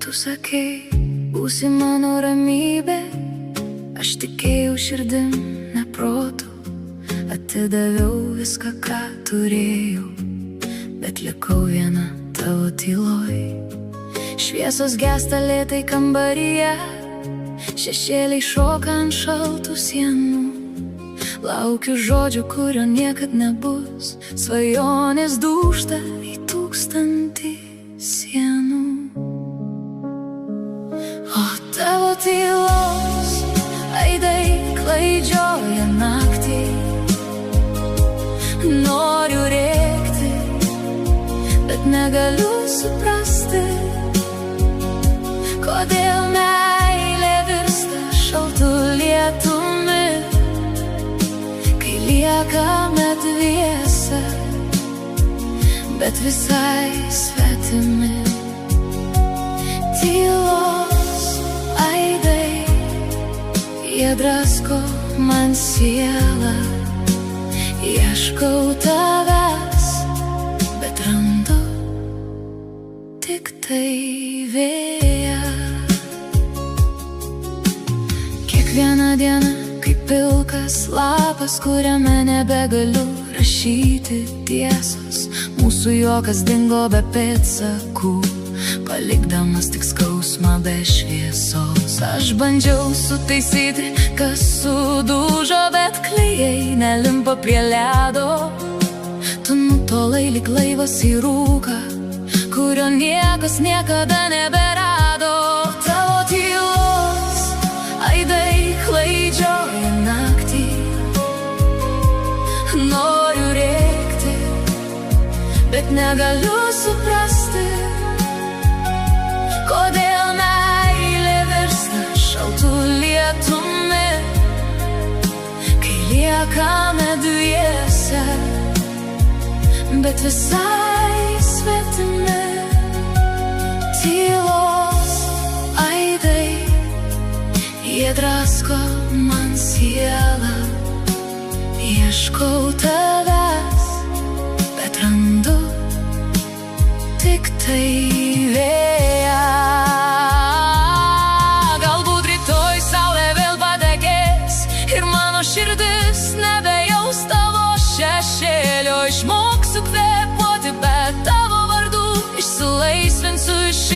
Tu sakei, būsi mano ramybė, aš tikėjau širdim, ne protu. Atidaviau viską, ką turėjau, bet likau viena tavo tyloj. Šviesos gęsta lėtai kambaryje, šešėliai šoka ant šaltų sienų. Laukiu žodžio, kurio niekad nebus, svajonės dūžta į 1000 sienų. O tavo tylos aidai klaidžioja naktį. Noriu rėkti, bet negaliu suprasti, kodėl meilė virsta šaltu lietumi, kai liekame dviese, bet visai svetimi. Tylos aidai, jie drasko man sielą. Ieškau tavęs, bet randu tik tai vėją. Kiekviena diena kaip pilkas lapas, kuriame nebegaliu rašyti tiesos. Mūsų juokas dingo be pėdsakų, palikdamas tik skausmą be šviesos. Aš bandžiau sutaisyti, kas sudužo, bet klijai nelimpa prie ledo. Tu nutolai lyg laivas į rūką, kurio niekas niekada neberado. Tavo tylos aidai klaidžioja naktį. Noriu rėkti, bet negaliu suprasti, kodėl meilė virsta šaltu lietumi, kai liekame dviese, bet visai svetimi. Tylos aidai, jie drasko man sielą. Ieškau tavęs, bet randu tik tai vėją.